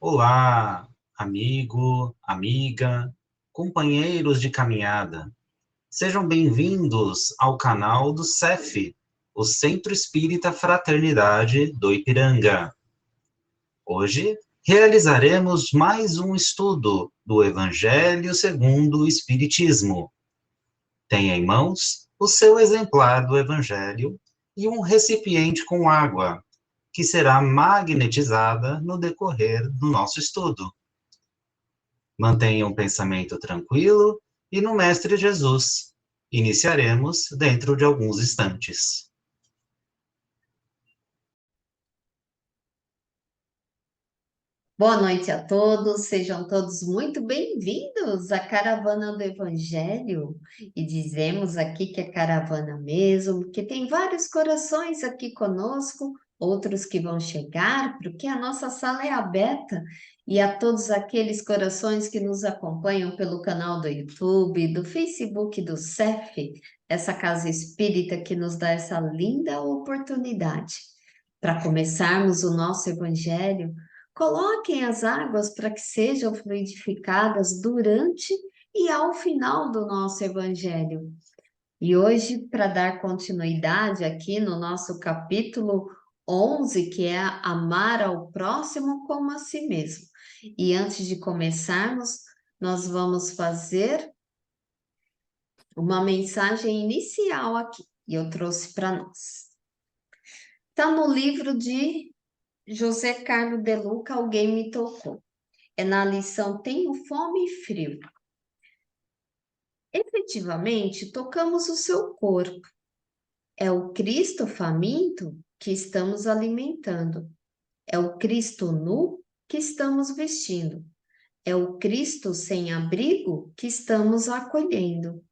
Olá, amigo, amiga, companheiros de caminhada. Sejam bem-vindos ao canal do CEF, o Centro Espírita Fraternidade do Ipiranga. Hoje realizaremos mais um estudo do Evangelho segundo o Espiritismo. Tenha em mãos o seu exemplar do Evangelho e um recipiente com água, que será magnetizada no decorrer do nosso estudo. Mantenha um pensamento tranquilo e no Mestre Jesus. Iniciaremos dentro de alguns instantes. Boa noite a todos, sejam todos muito bem-vindos à Caravana do Evangelho. E dizemos aqui que é caravana mesmo, que tem vários corações aqui conosco, outros que vão chegar, porque a nossa sala é aberta. E a todos aqueles corações que nos acompanham pelo canal do YouTube, do Facebook do CEF, essa casa espírita que nos dá essa linda oportunidade. Para começarmos o nosso Evangelho, coloquem as águas para que sejam fluidificadas durante e ao final do nosso Evangelho. E hoje, para dar continuidade aqui no nosso capítulo 11, que é amar ao próximo como a si mesmo. E antes de começarmos, nós vamos fazer uma mensagem inicial aqui, e eu trouxe para nós. Está no livro de José Carlos de Luca, Alguém Me Tocou. É na lição Tenho Fome e Frio. Efetivamente, tocamos o seu corpo. É o Cristo faminto que estamos alimentando. É o Cristo nu que estamos vestindo. É o Cristo sem abrigo que estamos acolhendo.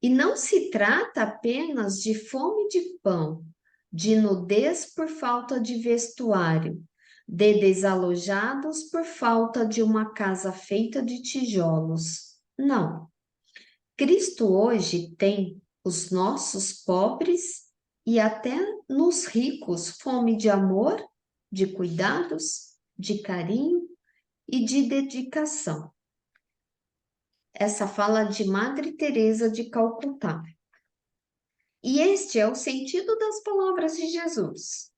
E não se trata apenas de fome de pão, de nudez por falta de vestuário, de desalojados por falta de uma casa feita de tijolos. Não. Cristo hoje tem os nossos pobres e até nos ricos fome de amor, de cuidados, de carinho e de dedicação. Essa fala de Madre Teresa de Calcutá. E este é o sentido das palavras de Jesus.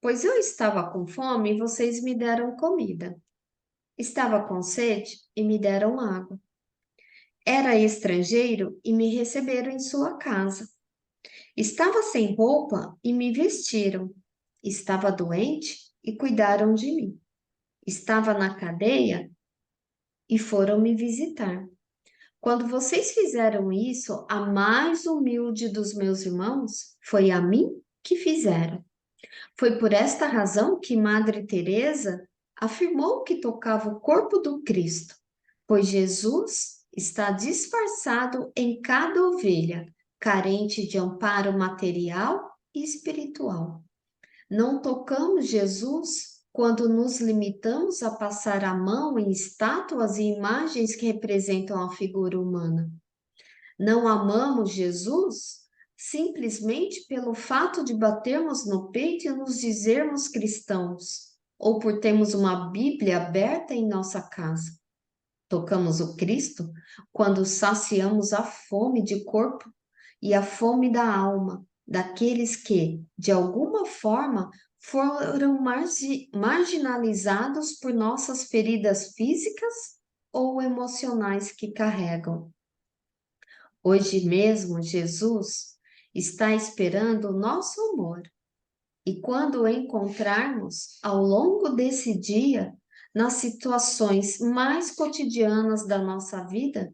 Pois eu estava com fome e vocês me deram comida. Estava com sede e me deram água. Era estrangeiro e me receberam em sua casa. Estava sem roupa e me vestiram. Estava doente e cuidaram de mim. Estava na cadeia e foram me visitar. Quando vocês fizeram isso, a mais humilde dos meus irmãos, foi a mim que fizeram. Foi por esta razão que Madre Teresa afirmou que tocava o corpo do Cristo, pois Jesus está disfarçado em cada ovelha, carente de amparo material e espiritual. Não tocamos Jesus quando nos limitamos a passar a mão em estátuas e imagens que representam a figura humana. Não amamos Jesus simplesmente pelo fato de batermos no peito e nos dizermos cristãos, ou por termos uma Bíblia aberta em nossa casa. Tocamos o Cristo quando saciamos a fome de corpo e a fome da alma, daqueles que, de alguma forma, foram marginalizados por nossas feridas físicas ou emocionais que carregam. Hoje mesmo, Jesus está esperando o nosso amor. E quando o encontrarmos ao longo desse dia, nas situações mais cotidianas da nossa vida,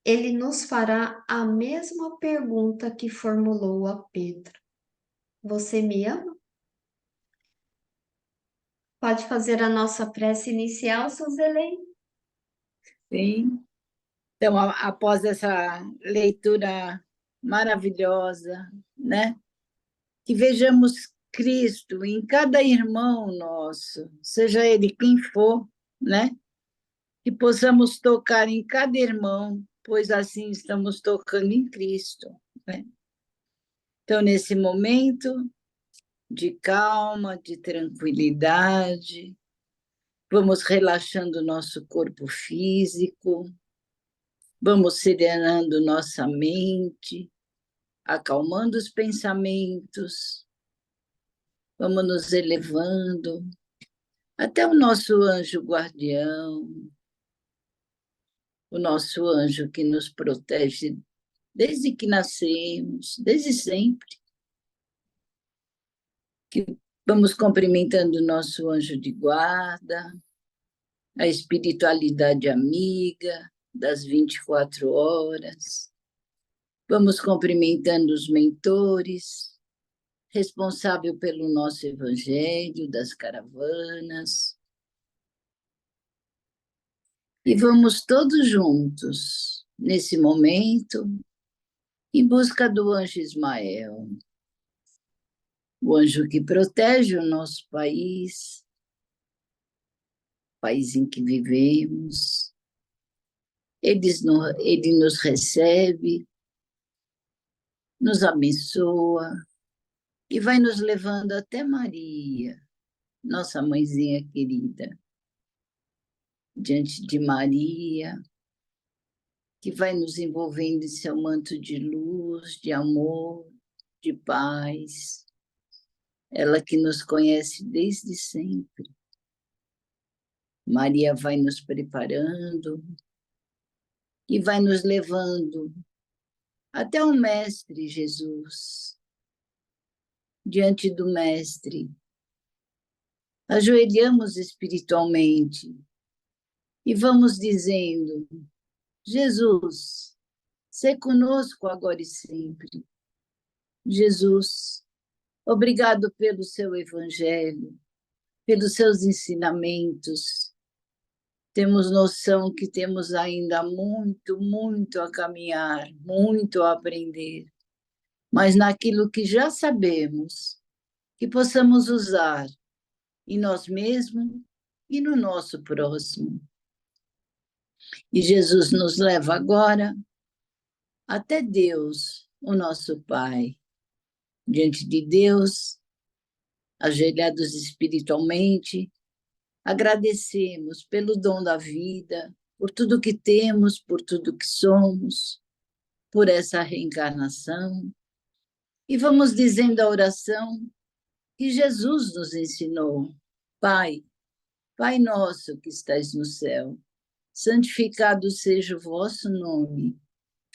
ele nos fará a mesma pergunta que formulou a Pedro: Você me ama? Pode fazer a nossa prece inicial, Suzelene? Sim. Então, após essa leitura maravilhosa, né? Que vejamos Cristo em cada irmão nosso, seja ele quem for, né? Que possamos tocar em cada irmão, pois assim estamos tocando em Cristo, né? Então, nesse momento de calma, de tranquilidade, Vamos relaxando o nosso corpo físico, vamos serenando nossa mente, acalmando os pensamentos, vamos nos elevando até o nosso anjo guardião, o nosso anjo que nos protege desde que nascemos, desde sempre. Que vamos cumprimentando o nosso anjo de guarda, a espiritualidade amiga das 24 horas. Vamos cumprimentando os mentores, responsável pelo nosso evangelho, das caravanas. E vamos todos juntos, nesse momento, em busca do anjo Ismael, o anjo que protege o nosso país, país em que vivemos. Ele nos recebe, nos abençoa e vai nos levando até Maria, nossa mãezinha querida. Diante de Maria, que vai nos envolvendo em seu manto de luz, de amor, de paz. Ela que nos conhece desde sempre. Maria vai nos preparando e vai nos levando até o Mestre Jesus. Diante do Mestre, ajoelhamos espiritualmente e vamos dizendo: Jesus, sê conosco agora e sempre. Jesus, obrigado pelo seu evangelho, pelos seus ensinamentos. Temos noção que temos ainda muito, muito a caminhar, muito a aprender, mas naquilo que já sabemos, que possamos usar em nós mesmos e no nosso próximo. E Jesus nos leva agora até Deus, o nosso Pai. Diante de Deus, ajoelhados espiritualmente, agradecemos pelo dom da vida, por tudo que temos, por tudo que somos, por essa reencarnação. E vamos dizendo a oração que Jesus nos ensinou. Pai, Pai nosso que estais no céu, santificado seja o vosso nome.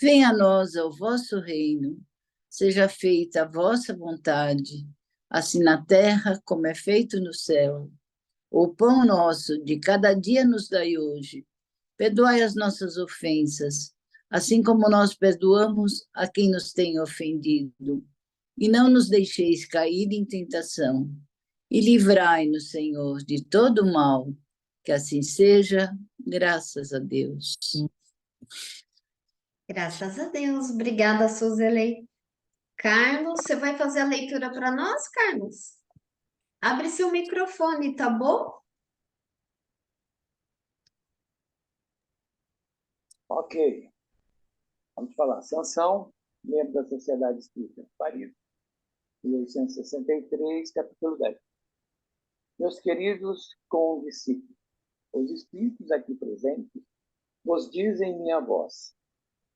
Venha a nós o vosso reino. Seja feita a vossa vontade, assim na terra como é feito no céu. O pão nosso de cada dia nos dai hoje. Perdoai as nossas ofensas, assim como nós perdoamos a quem nos tem ofendido. E não nos deixeis cair em tentação. E livrai-nos, Senhor, de todo mal. Que assim seja, graças a Deus. Graças a Deus. Obrigada, Suzeli. Carlos, você vai fazer a leitura para nós, Carlos? Abre seu microfone, tá bom? Ok. Vamos falar. Sansão, membro da Sociedade Espírita de Paris, 1863, capítulo 10. Meus queridos condiscípulos, os espíritos aqui presentes vos dizem minha voz,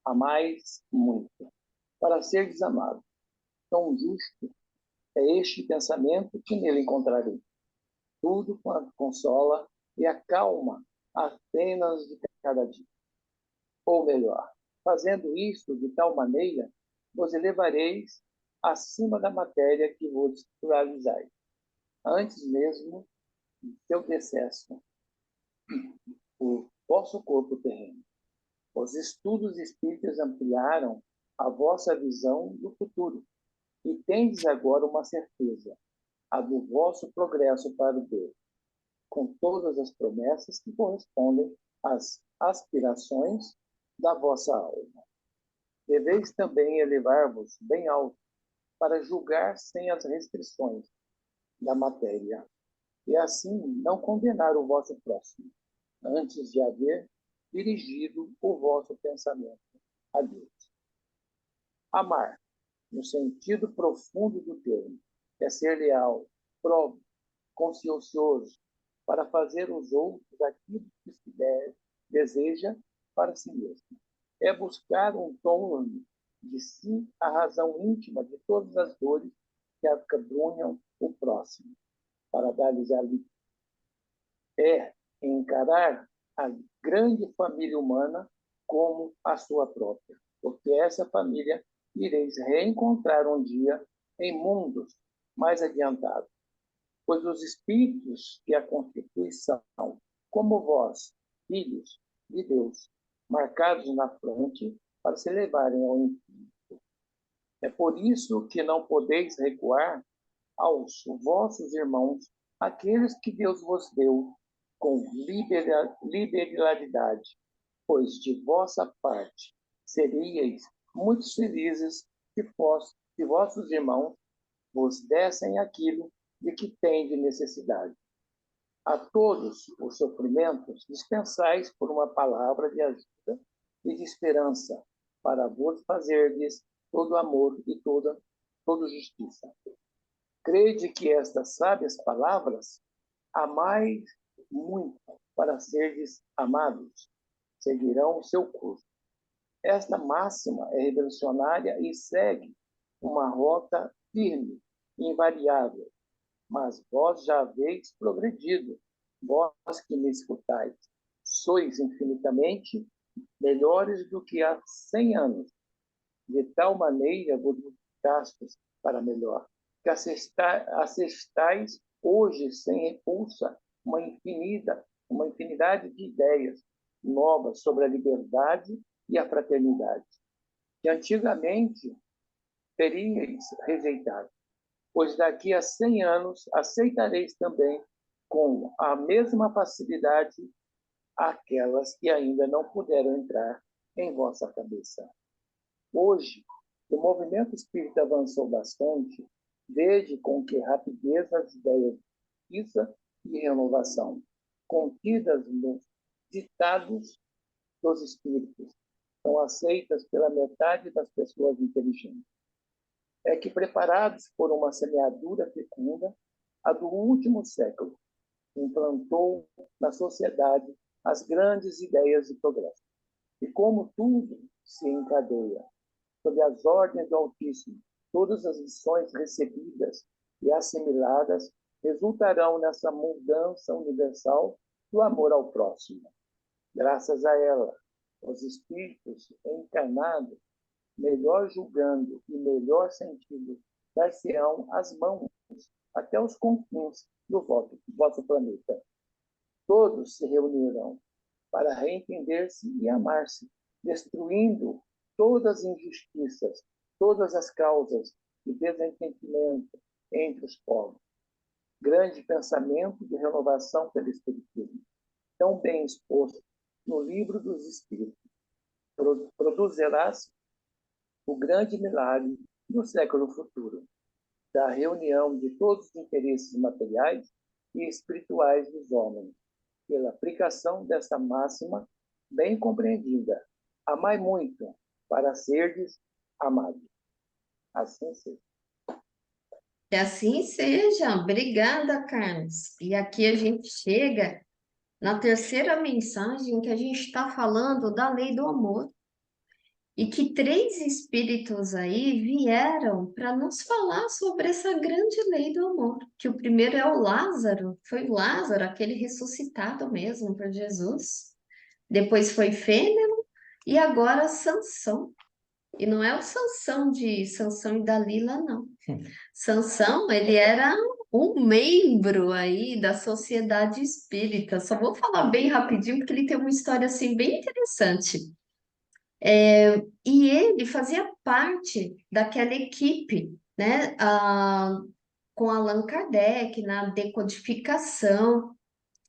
amais muito, para seres amados. Tão justo é este pensamento que nele encontrarei. Tudo quanto consola e acalma as penas de cada dia. Ou melhor, fazendo isto de tal maneira, vos elevareis acima da matéria que vos pluralizais, antes mesmo de seu decesso, o vosso corpo terreno. Os estudos espíritas ampliaram a vossa visão do futuro, e tendes agora uma certeza, a do vosso progresso para o Deus, com todas as promessas que correspondem às aspirações da vossa alma. Deveis também elevar-vos bem alto, para julgar sem as restrições da matéria, e assim não condenar o vosso próximo, antes de haver dirigido o vosso pensamento a Deus. Amar, no sentido profundo do termo, é ser leal, próprio, consciencioso, para fazer os outros aquilo que se deseja para si mesmo. É buscar um torno de si a razão íntima de todas as dores que acabrunham o próximo, para dar-lhes alívio. É encarar a grande família humana como a sua própria, porque essa família ireis reencontrar um dia em mundos mais adiantados, pois os espíritos que a constituem são, como vós, filhos de Deus, marcados na fronte para se levarem ao infinito. É por isso que não podeis recuar aos vossos irmãos, aqueles que Deus vos deu com liberalidade, pois de vossa parte seríeis muito felizes se vossos irmãos vos dessem aquilo de que têm de necessidade. A todos os sofrimentos dispensais por uma palavra de ajuda e de esperança, para vos fazerdes todo amor e toda justiça. Crede que estas sábias palavras, amais muito para serdes amados, seguirão o seu curso. Esta máxima é revolucionária e segue uma rota firme, invariável, mas vós já haveis progredido, vós que me escutais. Sois infinitamente melhores do que há 100 anos. De tal maneira vos modificastes para melhor, que assestais hoje sem repulsa uma infinidade de ideias novas sobre a liberdade e a fraternidade, que antigamente teríeis rejeitado, pois daqui a 100 anos aceitareis também com a mesma facilidade aquelas que ainda não puderam entrar em vossa cabeça. Hoje, o movimento espírita avançou bastante, desde com que rapidez as ideias de justiça e renovação, contidas nos ditados dos espíritos, são aceitas pela metade das pessoas inteligentes. É que, preparados por uma semeadura fecunda, a do último século implantou na sociedade as grandes ideias de progresso. E como tudo se encadeia sob as ordens do Altíssimo, todas as lições recebidas e assimiladas resultarão nessa mudança universal do amor ao próximo. Graças a ela, os espíritos encarnados, melhor julgando e melhor sentindo, dar-se-ão as mãos até os confins do vosso planeta. Todos se reunirão para reentender-se e amar-se, destruindo todas as injustiças, todas as causas de desentendimento entre os povos. Grande pensamento de renovação pelo Espiritismo, tão bem exposto no Livro dos Espíritos, produzirá-se o grande milagre do século futuro, da reunião de todos os interesses materiais e espirituais dos homens, pela aplicação desta máxima bem compreendida: amai muito para serdes amados. Assim seja. Que assim seja. Obrigada, Carlos. E aqui a gente chega na terceira mensagem que a gente está falando da lei do amor. E que 3 espíritos aí vieram para nos falar sobre essa grande lei do amor. Que o primeiro é o Lázaro, foi o Lázaro, aquele ressuscitado mesmo por Jesus. Depois foi Fênelon e agora Sansão. E não é o Sansão de Sansão e Dalila, não. Sansão, ele era um membro aí da sociedade espírita. Só vou falar bem rapidinho, porque ele tem uma história assim bem interessante. E ele fazia parte daquela equipe, né, com Allan Kardec na decodificação,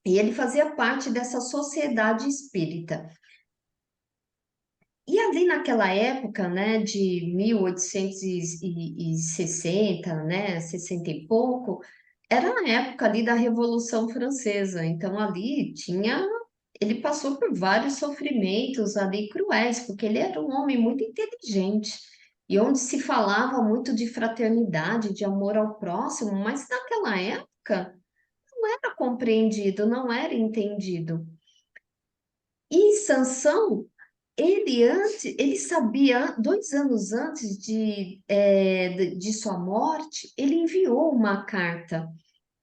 e ele fazia parte dessa sociedade espírita. E ali naquela época, né, de 1860, né, 60 e pouco, era a época ali da Revolução Francesa. Então ali ele passou por vários sofrimentos ali cruéis, porque ele era um homem muito inteligente e onde se falava muito de fraternidade, de amor ao próximo, mas naquela época era compreendido, não era entendido. E Sansão, ele sabia, 2 anos antes de sua morte, ele enviou uma carta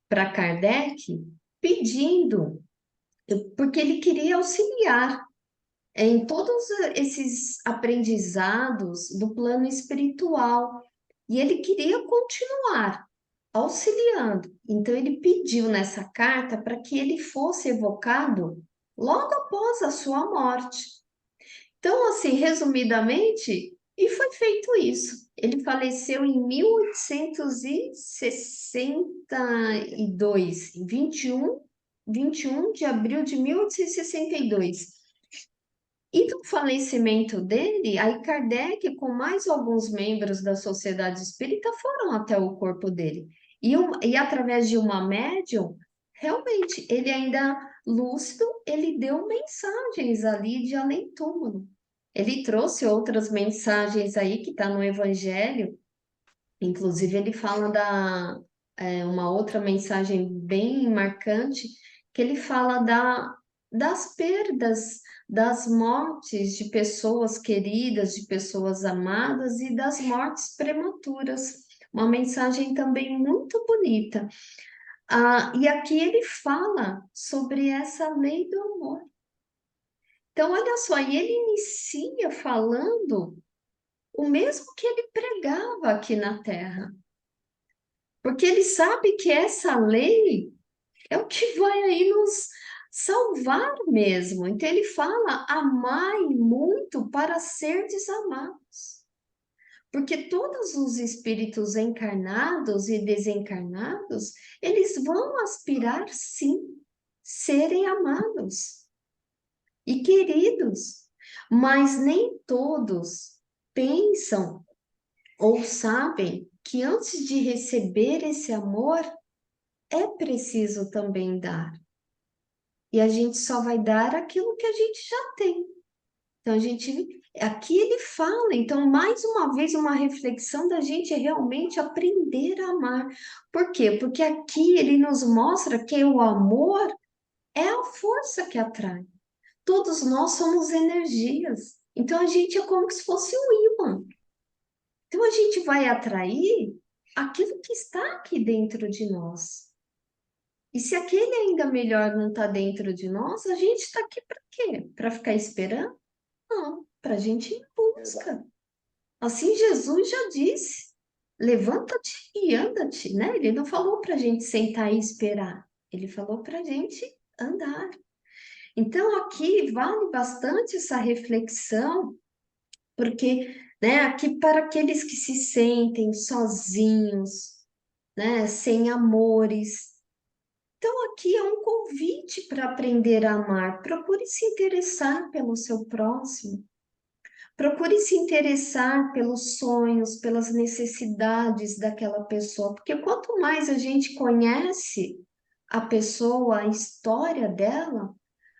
para Kardec pedindo, porque ele queria auxiliar em todos esses aprendizados do plano espiritual. E ele queria continuar auxiliando. Então, ele pediu nessa carta para que ele fosse evocado logo após a sua morte. Então, assim, resumidamente, e foi feito isso. Ele faleceu em 1862, 21 de abril de 1862. E do falecimento dele, aí Kardec, com mais alguns membros da Sociedade Espírita, foram até o corpo dele. E através de uma médium, realmente, ele ainda lúcido, ele deu mensagens ali de além-túmulo. Ele trouxe outras mensagens aí que está no Evangelho, inclusive ele fala uma outra mensagem bem marcante, que ele fala das perdas, das mortes de pessoas queridas, de pessoas amadas e das mortes prematuras. Uma mensagem também muito bonita. E aqui ele fala sobre essa lei do amor. Então, olha só, e ele inicia falando o mesmo que ele pregava aqui na Terra. Porque ele sabe que essa lei é o que vai aí nos salvar mesmo. Então ele fala: amai muito para serdes amados. Porque todos os espíritos encarnados e desencarnados, eles vão aspirar sim serem amados e queridos, mas nem todos pensam ou sabem que antes de receber esse amor, é preciso também dar. E a gente só vai dar aquilo que a gente já tem. Então, aqui ele fala, então, mais uma vez, uma reflexão da gente é realmente aprender a amar. Por quê? Porque aqui ele nos mostra que o amor é a força que atrai. Todos nós somos energias. Então, a gente é como se fosse um ímã. Então, a gente vai atrair aquilo que está aqui dentro de nós. E se aquele ainda melhor não está dentro de nós, a gente está aqui para quê? Para ficar esperando? Não, para a gente ir em busca. Assim Jesus já disse: levanta-te e anda-te, né? Ele não falou para a gente sentar e esperar, ele falou para a gente andar. Então aqui vale bastante essa reflexão, porque, né, aqui para aqueles que se sentem sozinhos, né, sem amores. Então, aqui é um convite para aprender a amar. Procure se interessar pelo seu próximo. Procure se interessar pelos sonhos, pelas necessidades daquela pessoa. Porque quanto mais a gente conhece a pessoa, a história dela,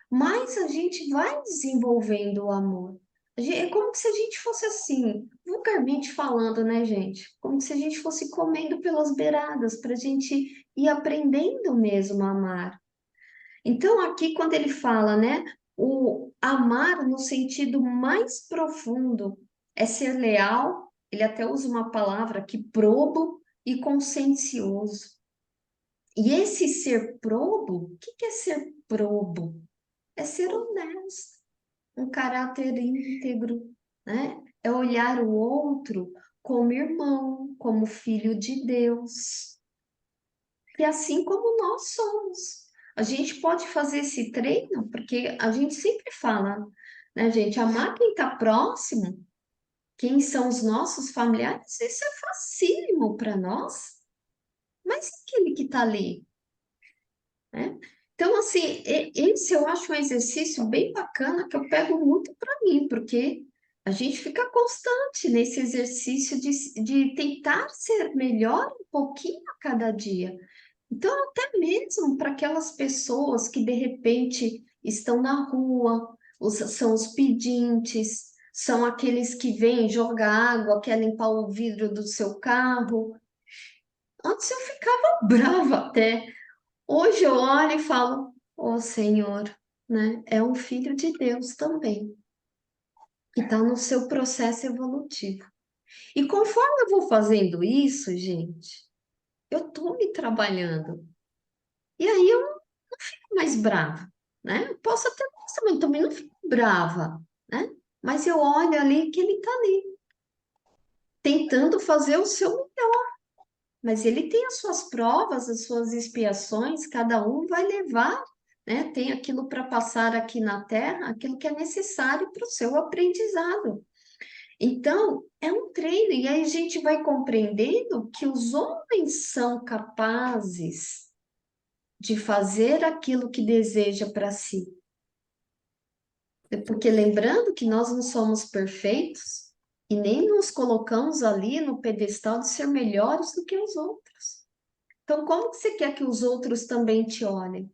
mais a gente vai desenvolvendo o amor. É como se a gente fosse assim, vulgarmente falando, né, gente? Como se a gente fosse comendo pelas beiradas, para a gente ir aprendendo mesmo a amar. Então, aqui, quando ele fala, né, o amar no sentido mais profundo é ser leal, ele até usa uma palavra aqui, probo e consciencioso. E esse ser probo, o que é ser probo? É ser honesto, um caráter íntegro, né? É olhar o outro como irmão, como filho de Deus. E assim como nós somos. A gente pode fazer esse treino, porque a gente sempre fala, né, gente? Amar quem está próximo, quem são os nossos familiares, isso é facílimo para nós. Mas e aquele que está ali, né? Então, assim, esse eu acho um exercício bem bacana que eu pego muito para mim, porque a gente fica constante nesse exercício de tentar ser melhor um pouquinho a cada dia. Então, até mesmo para aquelas pessoas que de repente estão na rua, são os pedintes, são aqueles que vêm jogar água, quer limpar o vidro do seu carro. Antes eu ficava brava até. Hoje eu olho e falo, ô Senhor, né? É um filho de Deus também, que está no seu processo evolutivo. E conforme eu vou fazendo isso, gente, eu estou me trabalhando. E aí eu não fico mais brava, né? Eu posso até, mas também não fico brava, né? Mas eu olho ali que ele está ali, tentando fazer o seu melhor. Mas ele tem as suas provas, as suas expiações, cada um vai levar, né? Tem aquilo para passar aqui na Terra, aquilo que é necessário para o seu aprendizado. Então, é um treino, e aí a gente vai compreendendo que os homens são capazes de fazer aquilo que deseja para si. Porque lembrando que nós não somos perfeitos e nem nos colocamos ali no pedestal de ser melhores do que os outros. Então, como que você quer que os outros também te olhem?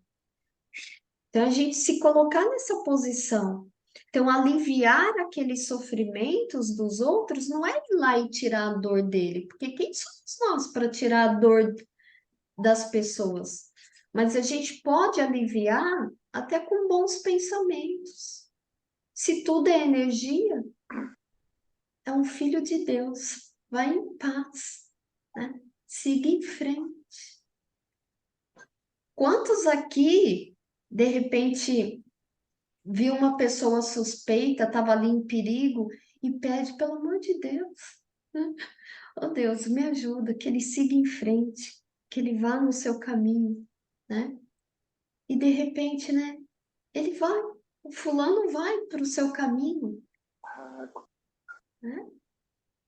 Então, a gente se colocar nessa posição. Então, aliviar aqueles sofrimentos dos outros não é ir lá e tirar a dor dele, porque quem somos nós para tirar a dor das pessoas? Mas a gente pode aliviar até com bons pensamentos. Se tudo é energia, é um filho de Deus. Vai em paz, né? Siga em frente. Quantos aqui, de repente, viu uma pessoa suspeita, estava ali em perigo e pede, pelo amor de Deus, né? Oh Deus, me ajuda, que ele siga em frente, que ele vá no seu caminho, né? E de repente, né? Ele vai, o fulano vai para o seu caminho, né?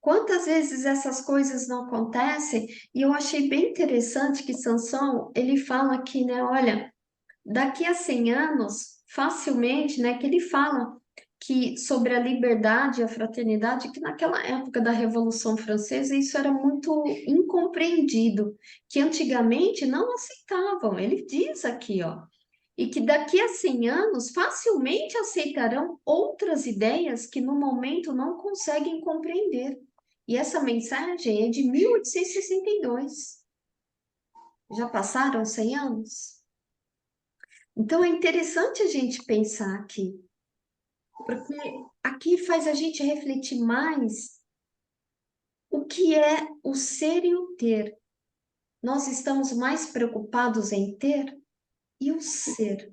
Quantas vezes essas coisas não acontecem? E eu achei bem interessante que Sansão, ele fala aqui, né? Olha, daqui a 100 anos, facilmente, né? Que ele fala que sobre a liberdade e a fraternidade, que naquela época da Revolução Francesa isso era muito incompreendido, que antigamente não aceitavam. Ele diz aqui, ó, e que daqui a 100 anos facilmente aceitarão outras ideias que no momento não conseguem compreender. E essa mensagem é de 1862. Já passaram 100 anos? Então é interessante a gente pensar aqui, porque aqui faz a gente refletir mais o que é o ser e o ter. Nós estamos mais preocupados em ter e o ser.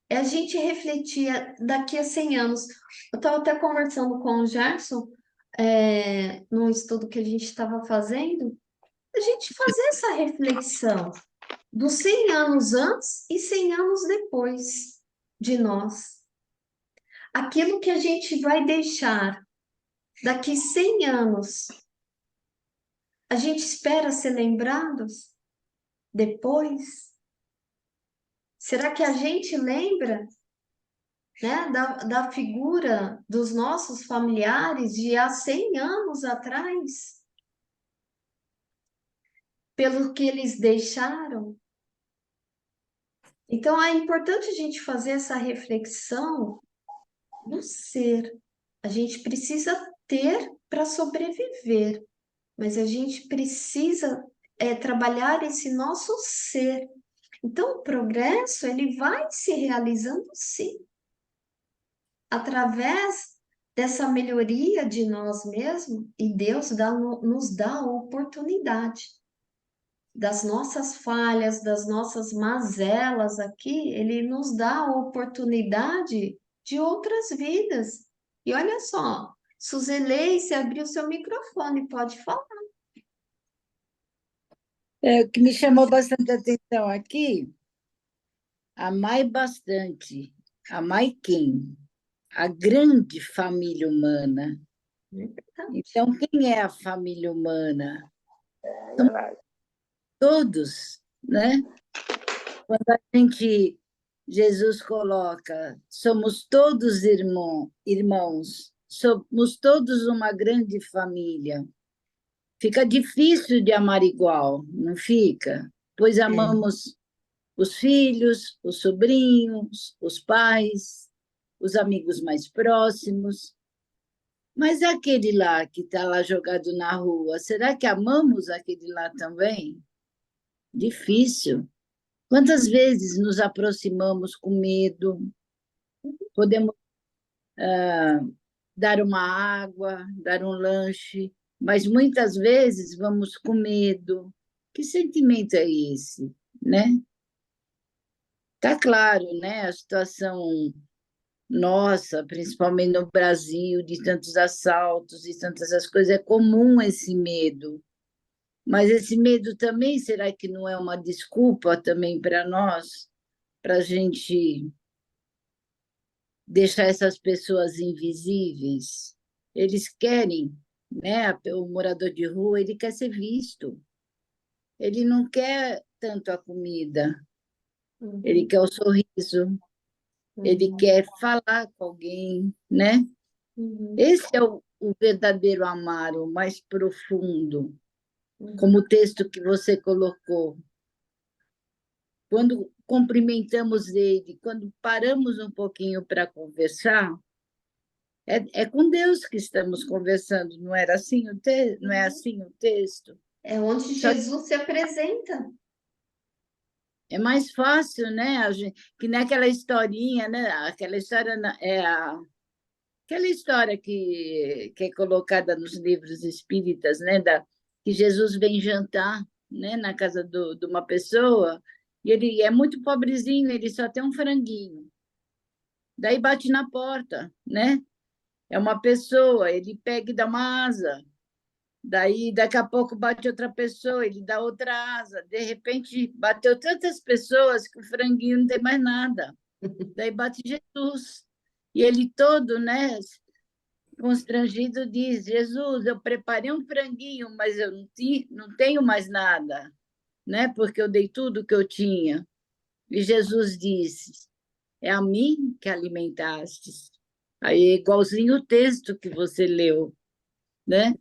É a gente refletir daqui a 100 anos. Eu estava até conversando com o Gerson, num estudo que a gente estava fazendo, a gente fazer essa reflexão dos 100 anos antes e 100 anos depois de nós. Aquilo que a gente vai deixar daqui 100 anos, a gente espera ser lembrados depois? Será que a gente lembra, né, da figura dos nossos familiares de há 100 anos atrás? Pelo que eles deixaram? Então, é importante a gente fazer essa reflexão do ser. A gente precisa ter para sobreviver, mas a gente precisa trabalhar esse nosso ser. Então, o progresso, ele vai se realizando, sim, através dessa melhoria de nós mesmos, e Deus nos dá a oportunidade das nossas falhas, das nossas mazelas aqui, ele nos dá a oportunidade de outras vidas. E olha só, Suzelei, se abriu seu microfone, pode falar. O que me chamou bastante atenção aqui, amai bastante. Amai quem? A grande família humana. Então, quem é a família humana? É verdade. Todos, né? Quando a gente, Jesus coloca, somos todos irmãos, somos todos uma grande família. Fica difícil de amar igual, não fica? Pois amamos os filhos, os sobrinhos, os pais, os amigos mais próximos. Mas aquele lá que está lá jogado na rua, será que amamos aquele lá também? Difícil. Quantas vezes nos aproximamos com medo? Podemos dar uma água, dar um lanche, mas muitas vezes vamos com medo. Que sentimento é esse, né? Tá claro, né? A situação nossa, principalmente no Brasil, de tantos assaltos e tantas as coisas, é comum esse medo. Mas esse medo também, será que não é uma desculpa também para nós, para a gente deixar essas pessoas invisíveis? Eles querem, né? O morador de rua, ele quer ser visto. Ele não quer tanto a comida, ele Uhum, quer o sorriso, ele uhum, quer falar com alguém, né? uhum, Esse é o verdadeiro amar, o mais profundo, como uhum. o texto que você colocou. Quando cumprimentamos ele, quando paramos um pouquinho para conversar, é com Deus que estamos conversando, não era assim não é Uhum. assim o texto? É onde Só Jesus se apresenta. é mais fácil, né? Que nem aquela historinha, né? Aquela história aquela história que é colocada nos livros espíritas, né? Que Jesus vem jantar, né? Na casa de uma pessoa e ele é muito pobrezinho, ele só tem um franguinho. Daí bate na porta, né? É uma pessoa, ele pega e dá uma asa. Daí, daqui a pouco, bate outra pessoa, ele dá outra asa. De repente, bateu tantas pessoas que o franguinho não tem mais nada. Daí bate Jesus. E ele todo, né, constrangido, diz: Jesus, eu preparei um franguinho, mas eu não tenho mais nada, né, porque eu dei tudo que eu tinha. E Jesus disse: é a mim que alimentaste. Aí é igualzinho o texto que você leu, né?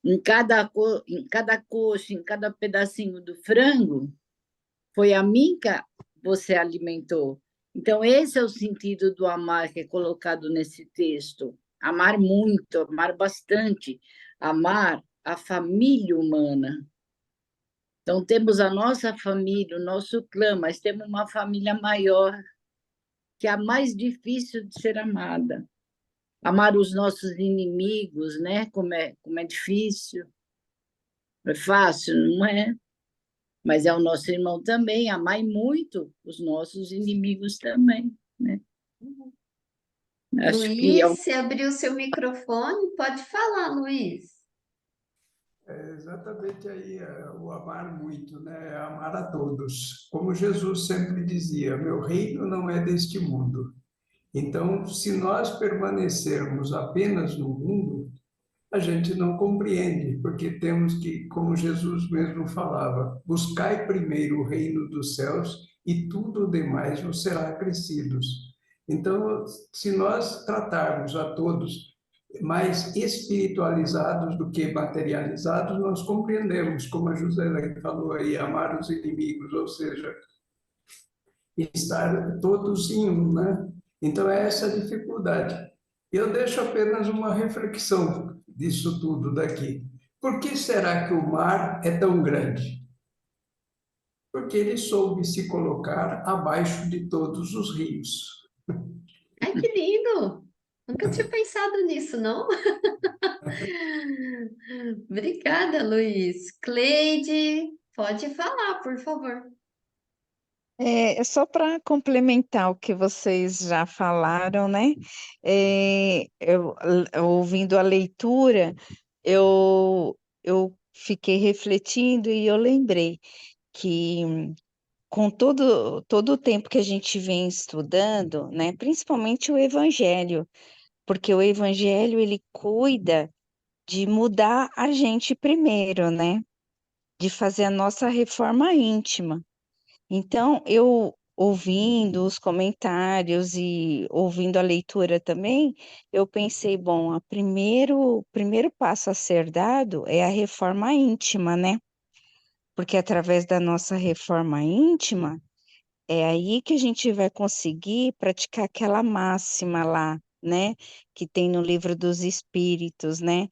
Em cada coxa, em cada pedacinho do frango, foi a mim que você alimentou. Então, esse é o sentido do amar que é colocado nesse texto. Amar muito, amar bastante, amar a família humana. Então, temos a nossa família, o nosso clã, mas temos uma família maior, que é a mais difícil de ser amada. Amar os nossos inimigos, né? Como é difícil. Não é fácil, não é? Mas é o nosso irmão também, amai muito os nossos inimigos também, né? Acho que é Luiz, se abriu seu microfone, pode falar, Luiz. É exatamente aí o amar muito, né? É amar a todos. Como Jesus sempre dizia, meu reino não é deste mundo. Então, se nós permanecermos apenas no mundo, a gente não compreende, porque temos que, como Jesus mesmo falava, buscai primeiro o reino dos céus e tudo o demais vos será acrescidos. Então, se nós tratarmos a todos mais espiritualizados do que materializados, nós compreendemos, como a José falou aí, amar os inimigos, ou seja, estar todos em um, né? Então, é essa a dificuldade. Eu deixo apenas uma reflexão disso tudo daqui. Por que será que o mar é tão grande? Porque ele soube se colocar abaixo de todos os rios. Ai, que lindo! Nunca tinha pensado nisso, não? Obrigada, Luiz. Cleide, pode falar, por favor. Só para complementar o que vocês já falaram, né? Ouvindo a leitura, eu fiquei refletindo e eu lembrei que com todo o tempo que a gente vem estudando, né? Principalmente o Evangelho, porque o Evangelho ele cuida de mudar a gente primeiro, né? De fazer a nossa reforma íntima. Então, eu ouvindo os comentários e ouvindo a leitura também, eu pensei, bom, o primeiro passo a ser dado é a reforma íntima, né? Porque através da nossa reforma íntima, é aí que a gente vai conseguir praticar aquela máxima lá, né? Que tem no livro dos Espíritos, né?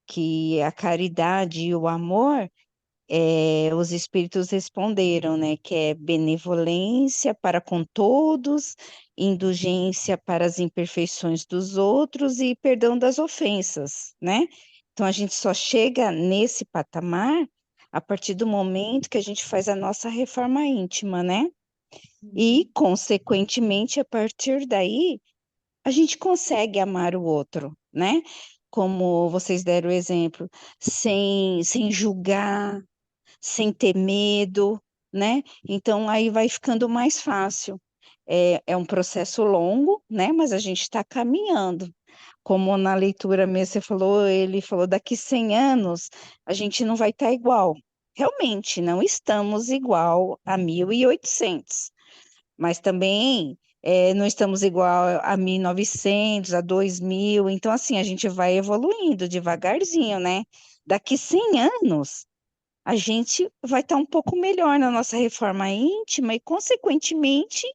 Que a caridade e o amor os espíritos responderam, né, que é benevolência para com todos, indulgência para as imperfeições dos outros e perdão das ofensas, né? Então a gente só chega nesse patamar a partir do momento que a gente faz a nossa reforma íntima, né? E, consequentemente, a partir daí, a gente consegue amar o outro, né? Como vocês deram o exemplo, sem julgar, sem ter medo, né? Então aí vai ficando mais fácil. É um processo longo, né? Mas a gente está caminhando. Como na leitura mesmo você falou, ele falou, daqui 100 anos a gente não vai estar igual. Realmente, não estamos igual a 1800, mas também não estamos igual a 1900, a 2000, então assim, a gente vai evoluindo devagarzinho, né? Daqui 100 anos, a gente vai estar um pouco melhor na nossa reforma íntima e, consequentemente,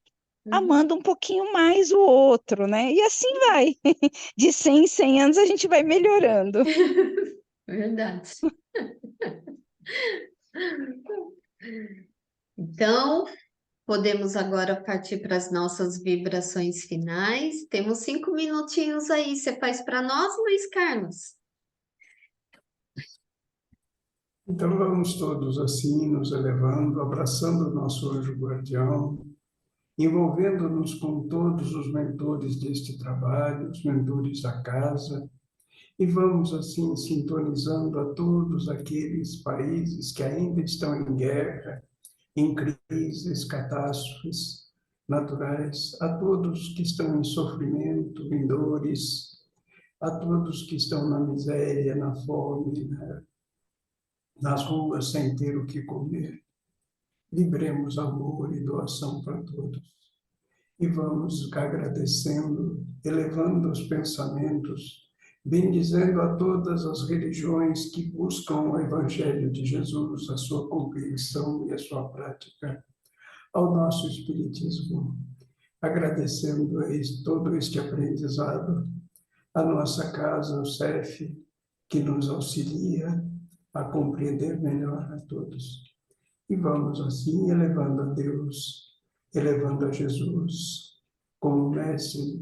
amando um pouquinho mais o outro, né? E assim vai. De 100 em 100 anos a gente vai melhorando. Verdade. Então, podemos agora partir para as nossas vibrações finais. Temos 5 minutinhos aí. Você faz para nós, Luiz Carlos? Então vamos todos assim, nos elevando, abraçando o nosso anjo guardião, envolvendo-nos com todos os mentores deste trabalho, os mentores da casa, e vamos assim sintonizando a todos aqueles países que ainda estão em guerra, em crises, catástrofes naturais, a todos que estão em sofrimento, em dores, a todos que estão na miséria, na fome, nas ruas sem ter o que comer. Vibremos amor e doação para todos. E vamos agradecendo, elevando os pensamentos, bendizendo a todas as religiões que buscam o Evangelho de Jesus, a sua compreensão e a sua prática, ao nosso Espiritismo, agradecendo todo este aprendizado, a nossa casa, o CEF, que nos auxilia a compreender melhor a todos. E vamos assim elevando a Deus, elevando a Jesus, como mestre,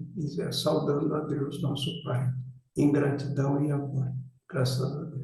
saudando a Deus, nosso Pai, em gratidão e amor. Graças a Deus.